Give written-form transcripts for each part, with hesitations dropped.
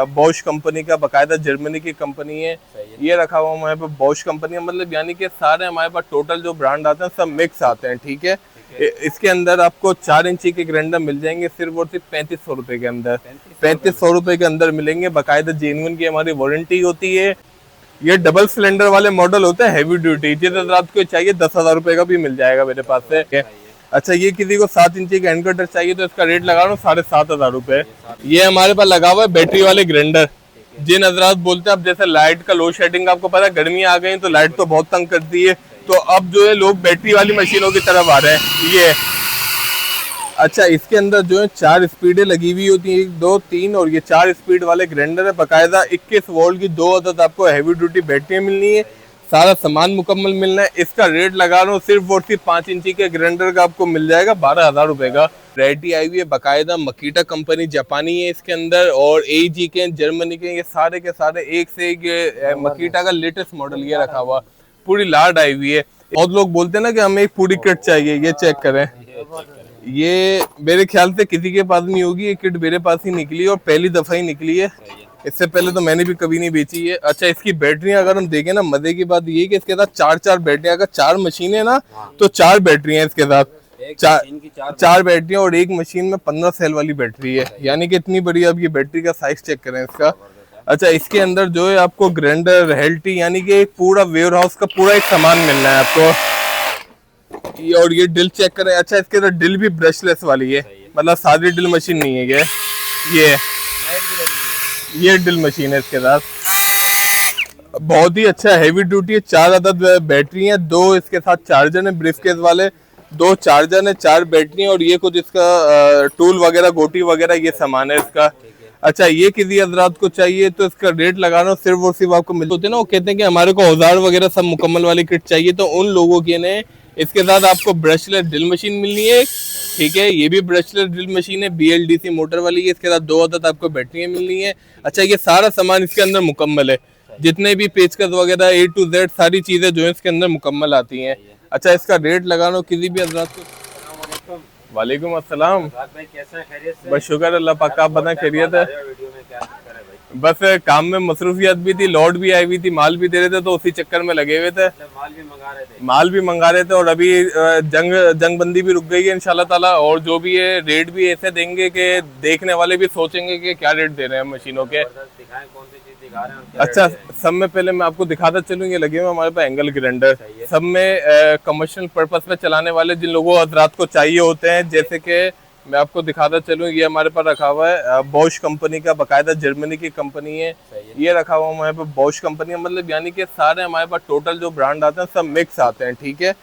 Bosch company का, बाकायदा Germany की कंपनी है। ये रखा हुआ हमारे पास बॉश कंपनी है, मतलब यानी कि सारे हमारे पास टोटल जो ब्रांड आते हैं सब मिक्स आते हैं, ठीक है। इसके अंदर आपको 4 इंची के ग्राइंडर मिल जाएंगे सिर्फ और सिर्फ 3500 रुपए के अंदर। 3500 रुपए के अंदर मिलेंगे, बाकायदा जेन्युइन की हमारी वारंटी होती है। ये डबल सिलेंडर वाले मॉडल होते हैं हैवी ड्यूटी, जिस रात को चाहिए 10,000 रुपए का भी मिल जाएगा मेरे पास से। अच्छा, ये किसी को 7 इंची का हैंड कटर चाहिए तो इसका रेट लगा रहा हूँ 7,500 रुपए। ये हमारे पास लगा हुआ है बैटरी वाले ग्राइंडर। जिन हजरात बोलते हैं अब जैसे लाइट का लोड शेडिंग, आपको पता है गर्मी आ गई तो लाइट तो बहुत तंग करती है, तो अब जो है लोग बैटरी वाली मशीनों की तरफ आ रहे हैं। ये अच्छा, इसके अंदर जो है 4 स्पीडें लगी हुई होती हैं, 1 2 3, और ये 4 स्पीड वाले ग्राइंडर है। बाकायदा 21 वोल्ट की 2 अदद आपको हैवी ड्यूटी बैटरी मिलनी है, सारा सामान मुकम्मल मिलना है। इसका रेट लगा रहा हूँ सिर्फ और सिर्फ 5 इंची के ग्राइंडर का आपको मिल जाएगा 12,000 रुपए का। वैरायटी आई हुई है बाकायदा, मकीटा कंपनी जापानी है इसके अंदर, और एजी के जर्मनी के, ये सारे के सारे एक से एक मकीटा का लेटेस्ट मॉडल ये रखा हुआ, पूरी लाड आई हुई है। बहुत लोग बोलते हैं ना कि हमें एक पूरी किट चाहिए, ये चेक करें, ये मेरे ख्याल से किसी के पास नहीं होगी, ये किट मेरे पास ही निकली है और पहली दफा ही निकली है, इससे पहले तो मैंने भी कभी नहीं बेची है। अच्छा, इसकी बैटरियां अगर हम देखें ना, मजे की बात ये कि इसके साथ 4 बैटरियां, अगर 4 मशीनें ना तो 4 बैटरियां इसके साथ, 4 बैटरियां, और एक मशीन में 15 सेल वाली बैटरी है, यानी कि इतनी बड़ी। अब ये बैटरी का साइज चेक करें इसका। अच्छा, इसके अंदर जो है आपको ग्राइंडर, हेल्टी, यानी कि एक पूरा वेयर हाउस का पूरा एक सामान मिलना है आपको। और ये डिल चेक करें। अच्छा, इसके अंदर डिल भी ब्रशलेस वाली है, मतलब सादी डिल मशीन नहीं है ये डिल मशीन है इसके साथ, बहुत ही अच्छा हैवी ड्यूटी है। 4 अदद बैटरी है, 2 इसके साथ चार्जर है ब्रीफकेस वाले, 2 चार्जर है, 4 बैटरी है, और ये कुछ इसका टूल वगैरह, गोटी वगैरह ये सामान है इसका। अच्छा, ये किसी हजरात को चाहिए तो इसका रेट लगाना सिर्फ और सिर्फ आपको मिलते हैं ना, वो कहते हैं कि हमारे को औजार वगैरह सब मुकम्मल वाली किट चाहिए, तो उन लोगों के ने इसके साथ आपको ब्रशलेस ड्रिल मशीन मिलनी है, ठीक है। ये भी ब्रशलेस ड्रिल मशीन है, BLDC मोटर वाली है, इसके साथ 2 अदद आपको बैटरियां मिलनी है। अच्छा, ये सारा सामान इसके अंदर मुकम्मल है, जितने भी पेचकस वगैरह A to Z सारी चीजें जो है इसके अंदर मुकम्मल आती हैं। अच्छा, इसका रेट लगाना किसी भी हजरात को। वालेकुम अस्सलाम, बस शुक्र अल्लाह पाक, आप बताएं खैरियत है? बस काम में मसरूफियत भी थी, लोड भी आई हुई थी, माल भी दे रहे थे, तो उसी चक्कर में लगे हुए थे। माल भी मंगा रहे थे, और अभी जंग बंदी भी रुक गई है इंशाल्लाह ताला, और जो भी है रेट भी ऐसे देंगे कि देखने वाले भी सोचेंगे कि क्या रेट दे रहे हैं मशीनों के। अच्छा, सब में पहले मैं आपको दिखाता चलूँ, ये लगे हुए हमारे पास एंगल ग्राइंडर, सब में कमर्शियल पर्पस में चलाने वाले जिन लोगों हजरात को चाहिए होते हैं, जैसे कि मैं आपको दिखाता चलूँ, ये हमारे पास रखा हुआ है बॉश कंपनी का, बाकायदा जर्मनी की कंपनी है। ये रखा हुआ हमारे पास बॉश कंपनी है, मतलब यानी कि सारे हमारे पास टोटल जो ब्रांड आते हैं सब मिक्स आते हैं, ठीक है।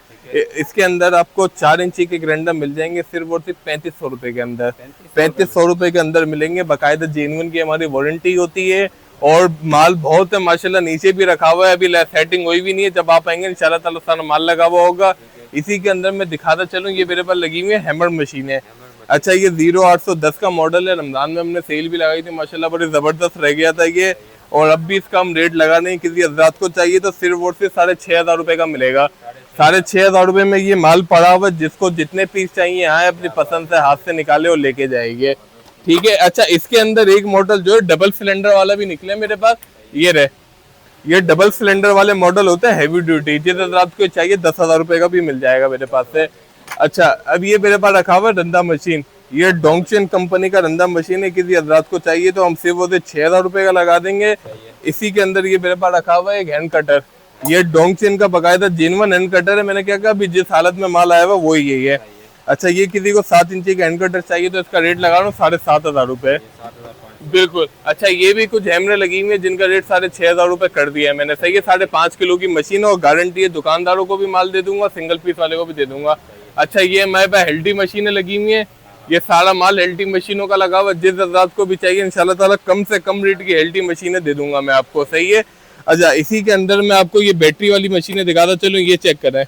इसके अंदर आपको 4 इंची के ग्राइंडर मिल जाएंगे सिर्फ और सिर्फ 3500 रुपए के अंदर। 3500 रुपए के अंदर मिलेंगे, बाकायदा जेन्युइन की हमारी वारंटी होती है, और माल बहुत है माशाल्लाह, नीचे भी रखा हुआ है, अभी सेटिंग हुई भी नहीं है, जब आप आएंगे इंशाल्लाह ताला सारा माल लगा हुआ होगा। इसी के अंदर मैं दिखाता चलूँ, ये मेरे पास लगी हुई है हैमर मशीन है। अच्छा, ये 0810 का मॉडल है, रमजान में हमने सेल भी लगाई थी माशाल्लाह, बड़ी जबरदस्त रह गया था ये, और अब भी इसका हम रेट लगा नहीं, किसी हजरात को चाहिए तो सिर्फ और सिर्फ 6,500 रुपए का मिलेगा। 6,500 रुपए में ये माल पड़ा हुआ, जिसको जितने पीस चाहिए आए अपनी पसंद से हाथ से निकाले और लेके जाएंगे, ठीक है। अच्छा, इसके अंदर एक मॉडल जो है डबल सिलेंडर वाला भी निकले मेरे पास, ये डबल सिलेंडर वाले मॉडल होते हैं हैवी ड्यूटी, जिस हजरात को चाहिए 10,000 रुपए का भी मिल जाएगा मेरे पास से। अच्छा, अब ये मेरे पास रखा हुआ है रंदा मशीन, ये डोंगचेन कंपनी का रंदा मशीन है, किसी हजरात को चाहिए तो हम सिर्फ उसे 6,000 रुपए का लगा देंगे। इसी के अंदर ये मेरे पास रखा हुआ है एक हैंड कटर, ये डोंगचेन का बाकायदा जेन्युइन हैंड कटर है, मैंने क्या कहा अभी जिस हालत में माल आया हुआ वो यही है। अच्छा, ये किसी को 7 इंची का हैंड कटर चाहिए तो इसका रेट लगा रहा हूँ 7,500 रुपए, बिल्कुल। अच्छा, ये भी कुछ हैमरे लगी हुई है जिनका रेट 6,500 रुपए कर दिया है मैंने, सही है। 5.5 किलो की मशीन है और गारंटी है, दुकानदारों को भी माल दे दूंगा, सिंगल पीस वाले को भी दे दूंगा। अच्छा, ये हमारे पास हेल्टी मशीनें लगी हुई है, ये सारा माल हेल्टी मशीनों का लगा हुआ, जिस हजरात को भी चाहिए इंशाल्लाह ताला कम से कम रेट की हेल्टी मशीनें दे दूंगा मैं आपको, सही है। अच्छा, इसी के अंदर मैं आपको ये बैटरी वाली मशीनें दिखाता चलूँ, ये चेक करें,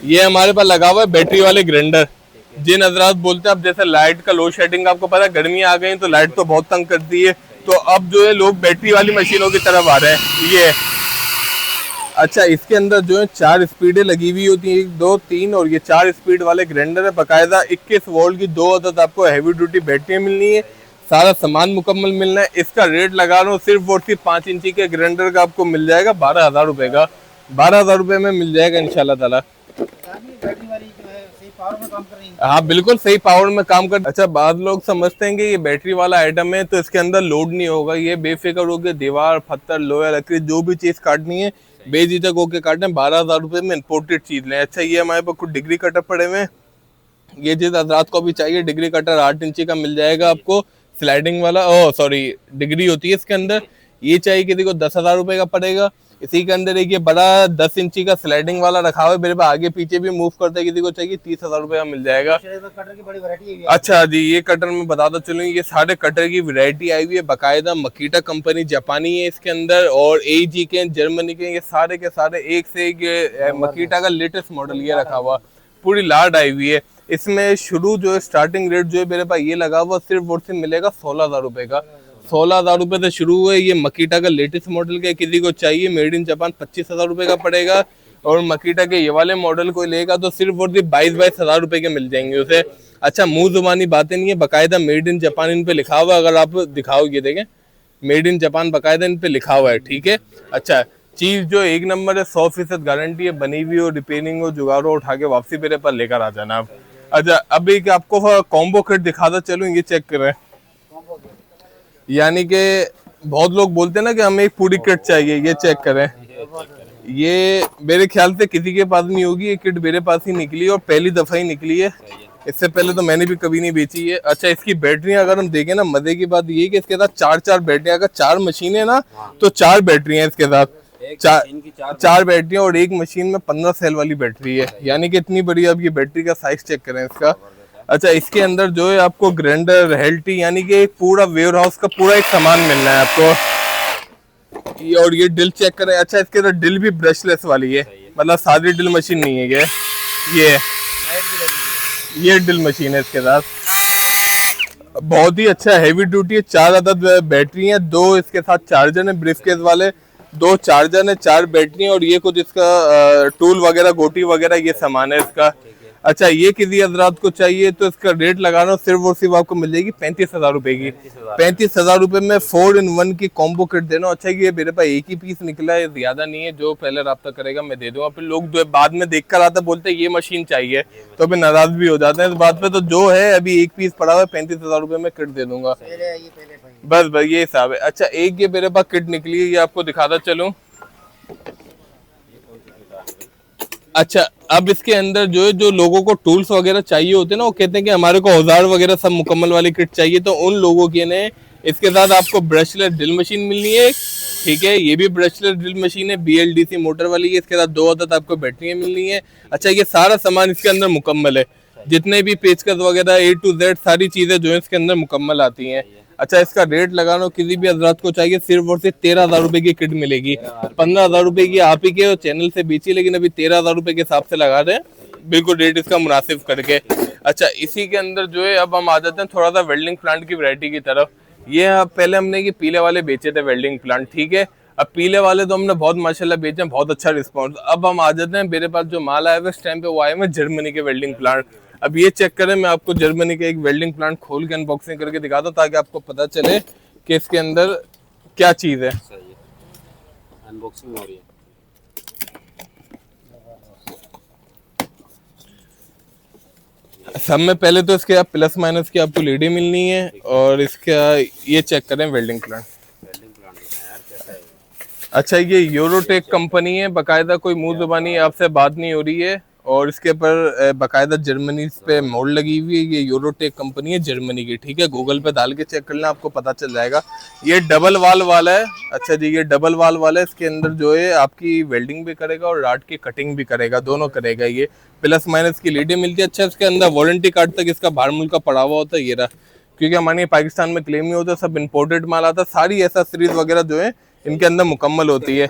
ये हमारे पास लगा हुआ है बैटरी वाले ग्राइंडर। जिन हजरात बोलते हैं अब जैसे लाइट का लोड शेडिंग, आपको पता है गर्मी आ गई तो लाइट तो बहुत तंग करती है, तो अब जो है लोग बैटरी वाली मशीनों की तरफ आ रहे हैं, ये। अच्छा, इसके अंदर जो है 4 स्पीडें लगी हुई होती हैं, 1 2 3, और ये 4 स्पीड वाले ग्राइंडर है, बाकायदा 21 वोल्ट की 2 अदद आपको हैवी ड्यूटी बैटरियां मिलनी है, सारा सामान मुकम्मल मिलना है। इसका रेट लगा रहा हूँ सिर्फ और सिर्फ 5 इंची के ग्राइंडर का आपको मिल जाएगा 12,000 रुपए का। 12,000 रुपए में मिल जाएगा इंशाल्लाह ताला। हाँ बिल्कुल सही पावर में काम कर। अच्छा, बाद लोग समझते हैं कि ये बैटरी वाला आइटम है तो इसके अंदर लोड नहीं होगा। ये बेफिक्र होकर दीवार, पत्थर, लोहा, लकड़ी जो भी चीज काटनी है बेझिझक होकर काटना है। 12,000 रुपए में इम्पोर्टेड चीज लें। अच्छा, ये हमारे पास कुछ डिग्री कटर पड़े हुए हैं। ये चीज हजरात को भी चाहिए, डिग्री कटर 8 इंची का मिल जाएगा आपको, स्लाइडिंग वाला। ओह सॉरी, डिग्री होती है इसके अंदर। ये चाहिए किसी को 10,000 रुपए का पड़ेगा। इसी के अंदर एक ये बड़ा 10 इंची का स्लाइडिंग वाला रखा हुआ है मेरे पास, आगे पीछे भी मूव करता है, किसी को चाहिए 30,000 रुपए का मिल जाएगा। कटर की बड़ी वैरायटी है। अच्छा जी, ये कटर मैं बताता चलूँ, ये सारे कटर की वैरायटी आई हुई है बाकायदा। मकीटा कंपनी जापानी है इसके अंदर, और एजी के, जर्मनी के, ये सारे के सारे एक से एक मकीटा का लेटेस्ट मॉडल ये रखा हुआ, पूरी लाड आई हुई है। इसमें शुरू जो है स्टार्टिंग रेट जो है मेरे पास ये लगा हुआ सिर्फ और सिर्फ मिलेगा 16,000 रुपए का। 16,000 रुपए से शुरू हुए। ये मकीटा का लेटेस्ट मॉडल का किसी को चाहिए मेड इन जापान 25,000 रुपए का पड़ेगा। और मकीटा के ये वाले मॉडल को लेगा तो सिर्फ और सिर्फ 22,000 रुपए के मिल जाएंगे उसे। अच्छा, मुंह जुबानी बातें नहीं है, बाकायदा मेड इन जापान इन पे लिखा हुआ है। अगर आप दिखाओगे देखें, मेड इन जापान बाकायदा इन पे लिखा हुआ है, ठीक है। अच्छा, चीज जो एक नंबर है, 100% गारंटी है, बनी हुई हो, रिपेयरिंग हो, जुगाड़ हो, उठा के वापसी मेरे पर लेकर आ जाना आप। अच्छा, अब एक आपको कॉम्बो किट दिखाता चलूं, ये चेक करें। यानी कि बहुत लोग बोलते हैं ना कि हमें एक पूरी किट चाहिए, ये चेक करें। ये मेरे ख्याल से किसी के पास नहीं होगी, ये किट मेरे पास ही निकली और पहली दफा ही निकली है। इससे पहले तो मैंने भी कभी नहीं बेची है। अच्छा, इसकी बैटरी अगर हम देखें ना, मजे की बात ये है कि इसके साथ 4 बैटरियां, अगर 4 मशीनें ना तो 4 बैटरियां इसके साथ, चार बैटरियां, और एक मशीन में 15 सेल वाली बैटरी है। यानी कि इतनी बड़ी। अब ये बैटरी का साइज चेक करें इसका। अच्छा, इसके अंदर जो है आपको ग्राइंडर, हेल्टी, यानी कि एक पूरा वेयर हाउस का पूरा एक सामान मिलना है आपको। और ये डिल चेक करें। अच्छा, इसके अंदर डिल भी ब्रशलेस वाली है, मतलब सादी डिल मशीन नहीं है ये डिल मशीन है इसके साथ। बहुत ही अच्छा हैवी ड्यूटी है। 4 अदद बैटरी है, 2 इसके साथ चार्जर है, ब्रीफकेस वाले 2 चार्जर है, 4 बैटरी, और ये कुछ इसका टूल वगैरह, गोटी वगैरह ये सामान है इसका। अच्छा, ये किसी हजरात को चाहिए तो इसका रेट लगा रहा हूँ सिर्फ और सिर्फ आपको मिल जाएगी 35,000 रुपए की। 35,000 रुपए में 4 in 1 की कॉम्बो किट देना। अच्छा, ये मेरे पास एक ही पीस निकला है, ज्यादा नहीं है, जो पहले राब्ता करेगा मैं दे दूंगा। फिर लोग जो बाद में देख कर आता बोलते हैं ये मशीन चाहिए, तो फिर नाराज भी हो जाते हैं इस बात पे। तो जो है अभी एक पीस पड़ा हुआ है, 35,000 रुपए में किट दे दूंगा, बस ये हिसाब है। अच्छा, एक ये मेरे पास किट निकली है, ये आपको दिखाता चलूं। अच्छा, अब इसके अंदर जो है, जो लोगों को टूल्स वगैरह चाहिए होते हैं ना, वो कहते हैं कि हमारे को औजार वगैरह सब मुकम्मल वाली किट चाहिए, तो उन लोगों के लिए इसके साथ आपको ब्रशलेस ड्रिल मशीन मिलनी है, ठीक है। ये भी ब्रशलेस ड्रिल मशीन है, BLDC मोटर वाली है। इसके साथ 2 अदद आपको बैटरियां मिलनी है। अच्छा, ये सारा सामान इसके अंदर मुकम्मल है, जितने भी पेचकस वगैरह A to Z सारी चीजें जो है इसके अंदर मुकम्मल आती हैं। अच्छा, इसका रेट लगाना किसी भी हजरात को चाहिए सिर्फ और सिर्फ 13,000 रुपए की किट मिलेगी। 15,000 रुपए की आप ही के चैनल से बेची, लेकिन अभी 13,000 रुपए के हिसाब से लगा रहे हैं, बिल्कुल रेट इसका मुनासिब करके। अच्छा, इसी के अंदर जो है अब हम आ जाते हैं थोड़ा सा वेल्डिंग प्लांट की वैरायटी की तरफ। ये पहले हमने ये पीले वाले बेचे थे वेल्डिंग प्लांट, ठीक है। अब पीले वाले तो हमने बहुत माशाल्लाह बेचे हैं, बहुत अच्छा रिस्पॉन्स। अब हम आ जाते हैं, मेरे पास जो माल आया हुआ इस टाइम पे वो आए हुए जर्मनी के वेल्डिंग प्लांट। अब ये चेक करें, मैं आपको जर्मनी का एक वेल्डिंग प्लांट खोल के अनबॉक्सिंग करके दिखाता हूँ, ताकि आपको पता चले कि इसके अंदर क्या चीज है। अनबॉक्सिंग हो रही है। सब में पहले तो इसके आप प्लस माइनस की आपको लीडें मिलनी है, और इसका ये चेक करें वेल्डिंग प्लांट। अच्छा, ये यूरोटेक कंपनी है, बाकायदा कोई मुंह जुबानी आपसे बात नहीं हो रही है, और इसके ऊपर बाकायदा जर्मनी पे मोड़ लगी हुई है। ये यूरोटेक कंपनी है जर्मनी की, ठीक है। गूगल पे डाल के चेक कर लेना, आपको पता चल जाएगा। ये डबल वाल वाला है। अच्छा जी, ये डबल वाल वाला है। इसके अंदर जो है आपकी वेल्डिंग भी करेगा और राड की कटिंग भी करेगा, दोनों करेगा। ये प्लस माइनस की लीडें मिलती है। अच्छा, इसके अंदर वारंटी कार्ड तक इसका बाहर मुल्क का पड़ा हुआ होता है, ये रहा, क्योंकि हमारे पाकिस्तान में क्लेम नहीं होता, सब इम्पोर्टेड माल आता है। सारी एसेसरीज वगैरह जो है इनके अंदर मुकम्मल होती है।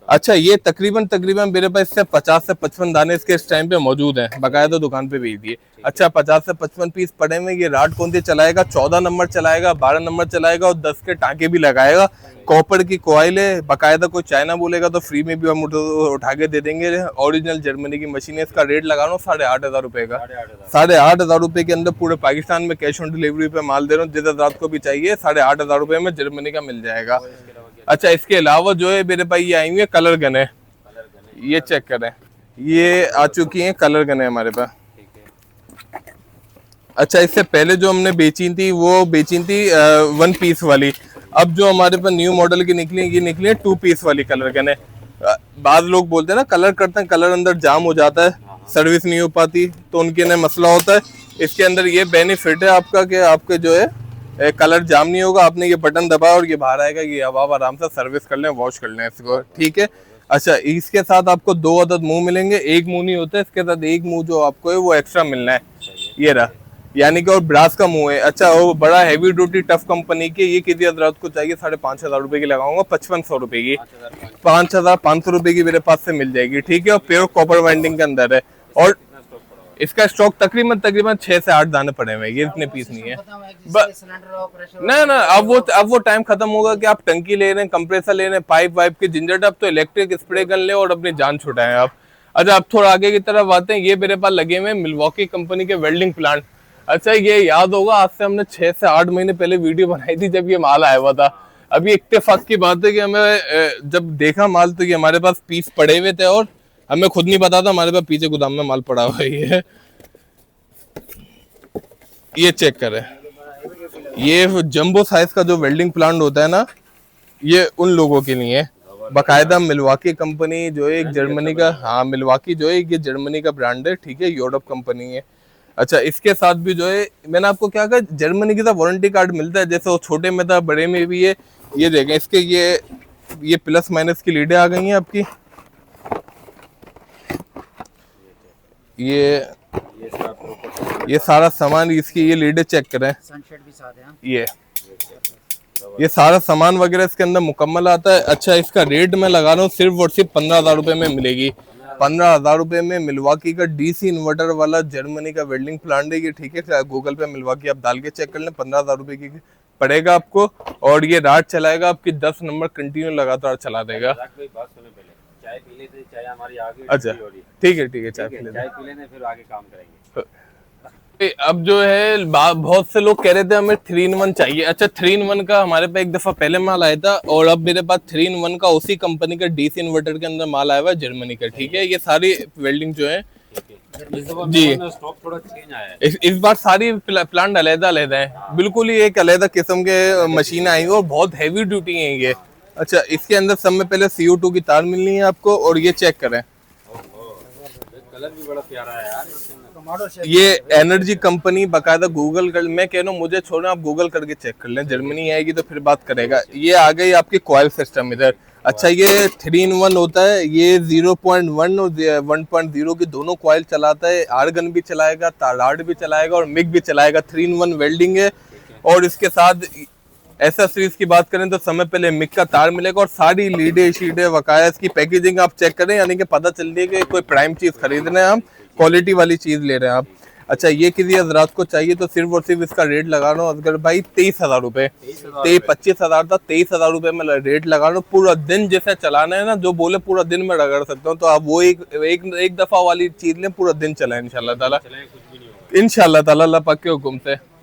अच्छा, ये तकरीबन तकरीबन मेरे पास इससे 50 से 55 दाने इसके इस टाइम पे मौजूद हैं, बकायदा दुकान पे भेज दिए। अच्छा, 50 से 55 पीस पड़े हुए। ये राड कौन सी चलाएगा? 14 नंबर चलाएगा, 12 नंबर चलाएगा और 10 के टाँके भी लगाएगा। कॉपर की कॉइल है बकायदा। कोई चाइना बोलेगा तो फ्री में भी हम उठा के दे देंगे। ओरिजिनल जर्मनी की मशीन है। इसका रेट लगा रहा हूँ 8,500 रुपये का। 8,500 रुपये के अंदर पूरे पाकिस्तान में कैश ऑन डिलीवरी पे माल दे रहा हूँ। जिस रात को भी चाहिए 8,500 रुपये में जर्मनी का मिल जाएगा। अच्छा, इसके अलावा जो है मेरे पास ये आई हुई है कलर गन है। ये चेक करें, ये आ चुकी हैं कलर गन है हमारे पास। अच्छा, इससे पहले जो हमने बेची थी वो बेची थी 1 पीस वाली। अब जो हमारे पास न्यू मॉडल की निकली, ये निकली है 2 पीस वाली कलर गन है। बाद लोग बोलते हैं ना कलर करते हैं, कलर अंदर जाम हो जाता है, सर्विस नहीं हो पाती, तो उनके अंदर मसला होता है। इसके अंदर ये बेनिफिट है आपका कि आपके जो है कलर जाम नहीं होगा। आपने ये बटन दबाया और ये बाहर आएगा, ये अब आप आराम से सर्विस कर लें, वॉश कर लें इसको, ठीक है। अच्छा, इसके साथ आपको 2 अदद मुंह मिलेंगे। एक मुंह नहीं होता, इसके साथ एक मुंह जो आपको है वो एक्स्ट्रा मिलना है। ये रहा, यानी कि और ब्रास का मुंह है। अच्छा, वो बड़ा हैवी ड्यूटी टफ कंपनी की, ये किसी हजरात को चाहिए 5,500 रुपए की लगाऊंगा, 5500 रुपए की, 5,500 रुपए की मेरे पास से मिल जाएगी, ठीक है। और प्योर कॉपर वाइंडिंग के अंदर है। और इसका स्टॉक तकरीबन तकरीबन 6 से 8 दाने पड़े हुए हैं, ये इतने पीस नहीं है। ना ना, अब वो टाइम खत्म होगा कि आप टंकी ले रहे हैं, कंप्रेसर ले रहे हैं, पाइप वाइप की झंझट। अब तो इलेक्ट्रिक स्प्रे गन ले और अपनी जान छुटाएं आप। अच्छा, अब थोड़ा आगे की तरफ आते हैं। ये मेरे पास लगे हुए मिल्वॉकी कंपनी के वेल्डिंग प्लांट। अच्छा, ये याद होगा आज से हमने 6 से 8 महीने पहले वीडियो बनाई थी जब ये माल आया हुआ था। अभी इत्तेफाक की बात है कि हमें जब देखा माल तो ये हमारे पास पीस पड़े हुए थे और हमें खुद नहीं पता था हमारे पास पीछे गोदाम में माल पड़ा हुआ है। ये चेक करें, ये जंबो साइज का जो वेल्डिंग प्लांट होता है ना, ये उन लोगों के लिए है। बाकायदा मिल्वॉकी कंपनी जो है एक जर्मनी का, हाँ मिल्वॉकी जो है ये जर्मनी का ब्रांड है, ठीक है, यूरोप कंपनी है। अच्छा, इसके साथ भी जो है मैंने आपको क्या कहा, जर्मनी की तो वारंटी कार्ड मिलता है, जैसे वो छोटे में था बड़े में भी है। ये देखें, इसके ये प्लस माइनस की लीडें आ गई हैं आपकी। ये सारा सामान, इसकी ये लीडें चेक करें, सनशेड भी साथ है। ये सारा सामान वगैरह इसके अंदर मुकम्मल आता है। अच्छा, इसका रेट मैं लगा रहा हूँ सिर्फ और सिर्फ 15,000 रुपये में मिलेगी। 15,000 रुपये में मिल्वॉकी का डीसी इन्वर्टर वाला जर्मनी का वेल्डिंग प्लांट है ये, ठीक है। गूगल पे मिल्वॉकी आप डाल के चेक कर लें, 15,000 रुपये की पड़ेगा आपको। और ये रात चलाएगा आपकी 10 नंबर कंटिन्यू लगातार चला देगा। चाय पी लेते, चाय हमारी आगे। अच्छा, ठीक है ठीक है, चाय पी लेते फिर आगे काम करेंगे। अब जो है बहुत से लोग कह रहे थे हमें 3-in-1 चाहिए। अच्छा, 3-in-1 का हमारे पास एक दफा पहले माल आया था और अब मेरे पास 3-in-1 का उसी कंपनी का डीसी इन्वर्टर के अंदर माल आया हुआ है जर्मनी का, ठीक है। ये सारी वेल्डिंग जो है जी, स्टॉक थोड़ा चेंज आया है। इस बार सारी प्लांट अलग अलग है, बिल्कुल ही एक अलग किस्म के मशीन आई और बहुत हैवी ड्यूटी है ये। अच्छा, इसके अंदर सब में पहले CO2 की तार मिलनी है आपको। और ये चेक करें, कलर भी बड़ा प्यारा है यार। ये एनर्जी कंपनी बाकायदा गूगल कर, मैं कह रहा हूँ मुझे छोड़ना, आप गूगल करके चेक कर लें, जर्मनी आएगी तो फिर बात करेगा। ये आ गई आपकी कॉइल सिस्टम इधर। अच्छा, ये 3-in-1 होता है, ये 0.1 और 1.0 की दोनों कॉइल चलाता है। आर्गन भी चलाएगा, ताराड भी चलाएगा और मिग भी चलाएगा। 3-in-1 वेल्डिंग है। और इसके साथ एसेसरीज की बात करें तो समय पहले मिग का तार मिलेगा और सारी लीडे शीडे वकाया इसकी पैकेजिंग आप चेक करें, यानी कि पता चल रही है कि कोई प्राइम चीज खरीद रहे हैं आप, क्वालिटी वाली चीज ले रहे हैं आप। अच्छा, ये किसी हजरात को चाहिए तो सिर्फ और सिर्फ इसका रेट लगा रहा हूँ असगर भाई 23,000 रुपये। 25,000 था, 23,000 रुपये में रेट लगा रहा हूँ। पूरा दिन जैसे चलाना है ना, जो बोले पूरा दिन में रगड़ सकता हूँ, तो आप वो एक दफा वाली चीज लें, पूरा दिन चलाएं इंशाल्लाह ताला, इंशाल्लाह ताला अल्लाह पाक के हुक्म से।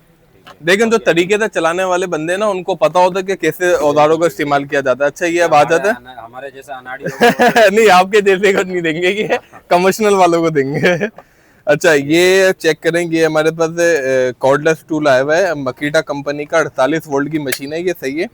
लेकिन जो तरीके से चलाने वाले बंदे ना, उनको पता होता है कि कैसे औजारों का इस्तेमाल किया जाता है। अच्छा, ये अब आ जाता है हमारे जैसा अनाड़ी नहीं, आपके जैसे को नहीं देंगे, ये कमर्शियल वालों को देंगे। अच्छा, ये चेक करेंगे, ये हमारे पास कॉर्डलेस टूल आया हुआ है, मकीटा कंपनी का 48 वोल्ट की मशीन है, ये सही है।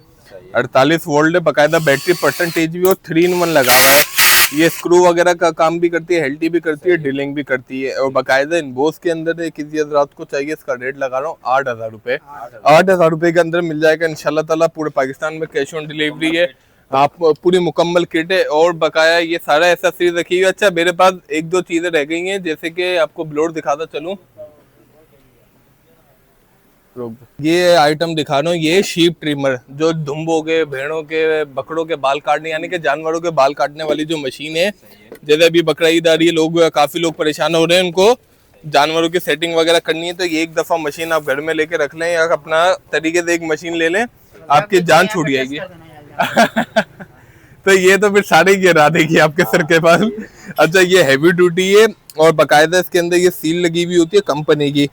48 वोल्ट है, बाकायदा बैटरी परसेंटेज भी और 3-in-1 लगा हुआ है। ये स्क्रू वगैरह का काम भी करती है, हेल्टी भी करती है, ड्रिलिंग भी करती है। और बाकायदा इनबोस के अंदर है, किसी हजरात को चाहिए इसका रेट लगा रहा हूँ 8,000 रुपये। 8,000 रुपये के अंदर मिल जाएगा इंशाल्लाह ताला। पूरे पाकिस्तान में कैश ऑन डिलीवरी है, आप पूरी मुकम्मल किट है और बकाया ये सारा ऐसा चीज रखी हुई है। अच्छा, मेरे पास 1-2 चीजें रह गई हैं, जैसे कि आपको ब्लोर दिखाता चलूं। ये आइटम दिखा रहा हूँ, ये शीप ट्रिमर, जो दुम्बों के, भेड़ों के, बकरों के बाल काटने यानी कि जानवरों के बाल काटने वाली जो मशीन है। जैसे अभी बकरा ईद आ रही है, काफी लोग परेशान हो रहे हैं, उनको जानवरों की सेटिंग वगैरह करनी है, तो ये एक दफा मशीन आप घर में लेके रख लें या अपना तरीके से एक मशीन ले लें, आपकी जान छूट जाएगी। तो ये तो फिर सारे ही गिरा देगी आपके सर के पास। अच्छा, ये हैवी ड्यूटी है और बाकायदा इसके अंदर ये सील लगी हुई होती है कंपनी की,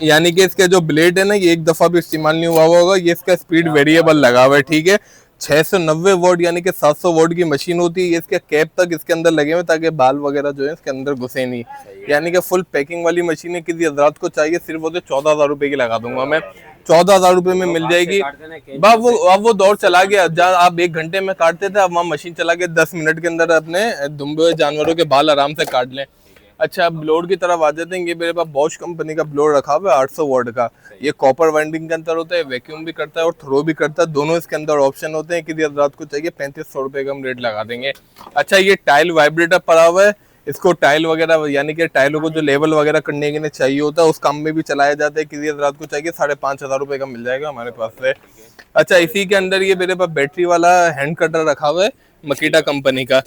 यानी कि इसके जो ब्लेड है ना, ये एक दफा भी इस्तेमाल नहीं हुआ होगा। ये इसका स्पीड वेरिएबल लगा हुआ है, ठीक है। 690 वोल्ट यानी कि 700 वोल्ट की मशीन होती है। ये इसके कैप तक इसके अंदर लगे हुए ताकि बाल वगैरह जो है इसके अंदर घुसे नहीं, यानी कि फुल पैकिंग वाली मशीन है। किसी हजरात को चाहिए सिर्फ वो 14,000 रुपए की लगा दूंगा मैं, 14,000 रुपए में मिल जाएगी। अब वो दौर चला गया जहाँ आप 1 घंटे में काटते थे, अब वहाँ मशीन चला के 10 मिनट के अंदर अपने दुम्बे जानवरों के बाल आराम से काट लें। अच्छा, ब्लोर की तरफ आ जाते हैं। ये मेरे पास बॉश कंपनी का ब्लोर रखा हुआ है 800 वॉट का। ये कॉपर वाइंडिंग के अंदर होता है, वैक्यूम भी करता है और थ्रो भी करता है, दोनों इसके अंदर ऑप्शन होते हैं। किसी रात को चाहिए 3500 रुपए का हम रेट लगा देंगे। अच्छा, ये टाइल वाइब्रेटर पड़ा हुआ है, इसको टाइल वगैरह यानी कि टाइलों को जो लेवल वगैरह करने के लिए चाहिए होता है, उस काम में भी चलाया जाता है। किसी रात को चाहिए 5,500 रुपए का मिल जाएगा हमारे पास से। अच्छा, इसी के अंदर ये मेरे पास बैटरी वाला हैंड कटर रखा हुआ है मकीटा कंपनी का।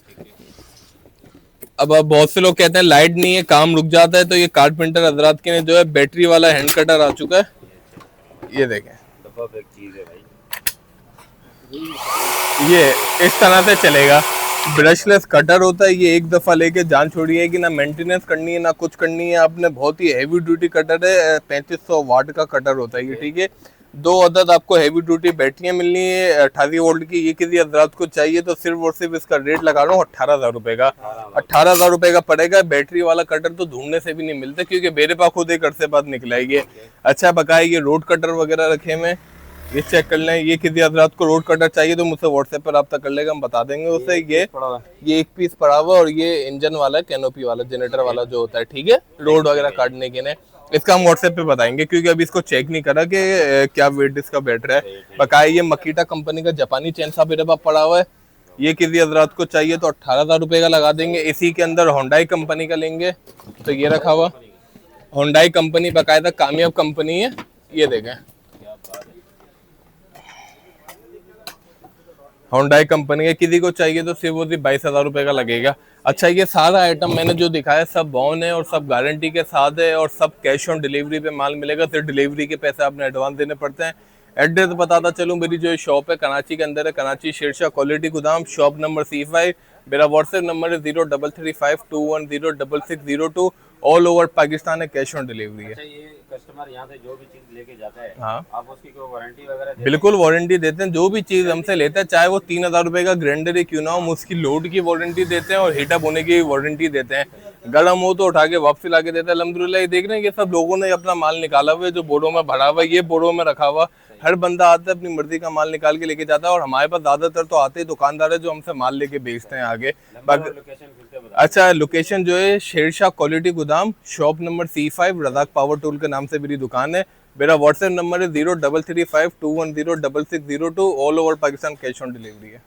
अब बहुत से लोग कहते हैं लाइट नहीं है, काम रुक जाता है, तो ये कारपेंटर हजरात के लिए जो है बैटरी वाला हैंड कटर आ चुका है। ये देखें, चीज है भाई, ये इस तरह से चलेगा। ब्रशलेस कटर होता है। ये एक दफा लेके जान छोड़ी है कि ना मेंटेनेंस करनी है ना कुछ करनी है आपने। बहुत ही हैवी ड्यूटी कटर है, 3500 वाट का कटर होता है ये, ठीक है। 2 अदद आपको हैवी ड्यूटी बैटरियां मिलनी है 28 वोल्ट की। ये किसी हजरात को चाहिए तो सिर्फ और सिर्फ इसका रेट लगा रहा हूँ 18,000 रुपए का। 18,000 रुपए का पड़ेगा। बैटरी वाला कटर तो ढूंढने से भी नहीं मिलता, क्योंकि मेरे पास खुद एक अरसे बाद निकला है ये। अच्छा, बकाया ये रोड कटर वगैरह रखे हुए, ये चेक कर लें। ये किसी हजरात को रोड कटर चाहिए तो मुझसे व्हाट्सएप पर रब्ता कर लेगा, हम बता देंगे उसे। ये एक पीस पड़ा हुआ और ये इंजन वाला, कैनोपी वाला, जनरेटर वाला जो होता है, ठीक है, रोड वगैरह काटने के लिए। इसका हम व्हाट्सएप पे बताएंगे, क्योंकि अभी इसको चेक नहीं करा कि क्या वेट इसका बैठ रहा है। बकाया ये मकीटा कंपनी का जापानी चैन सा मेरे पास पड़ा हुआ है। ये किसी हजरात को चाहिए तो 18,000 रुपए का लगा देंगे। इसी के अंदर होंडाई कंपनी का लेंगे तो ये रखा हुआ, होंडाई कंपनी बाकायदा कामयाब कंपनी है। ये देखें, होंडाई कंपनी है। किसी को चाहिए तो सिर्फ वो 22,000 रुपए का लगेगा। अच्छा, ये सारा आइटम मैंने जो दिखाया सब बॉन है और सब गारंटी के साथ है और सब कैश ऑन डिलीवरी पे माल मिलेगा। सिर्फ डिलीवरी के पैसे आपने एडवांस देने पड़ते हैं। एड्रेस बताता चलूँ, मेरी जो शॉप है कराची के अंदर है, कराची शेरशाह क्वालिटी गोदाम, शॉप नंबर C5। मेरा व्हाट्सएप नंबर है 033521060602। ऑल ओवर पाकिस्तान है, कैश ऑन डिलीवरी है। अच्छा, ये कस्टमर यहाँ से जो भी चीज लेके जाता है, हाँ, आप उसकी कोई वारंटी वगैरह देते हैं? बिल्कुल वारंटी देते हैं। जो भी चीज हमसे लेता है, चाहे वो 3,000 रुपए का ग्राइंडर ही क्यों ना हो, हम उसकी लोड की वारंटी देते हैं और हीटअप होने की वारंटी देते हैं। गर्म हो तो उठा के वापसी ला के देते हैं। अल्हम्दुलिल्लाह, ये देख रहे हैं ये सब लोगों ने अपना माल निकाला हुआ है, जो बोरों में भरा हुआ है, ये बोरों में रखा हुआ। हर बंदा आता है, अपनी मर्जी का माल निकाल के लेके जाता है। और हमारे पास ज्यादातर तो आते ही दुकानदार है जो हमसे माल लेके बेचते हैं आगे। लोकेशन फिर से बता। अच्छा, लोकेशन जो है शेरशाह क्वालिटी गोदाम, shop number C5, Razzaq power tool के नाम से मेरी दुकान है। मेरा व्हाट्सएप नंबर है 033521060602। All over Pakistan cash on delivery है।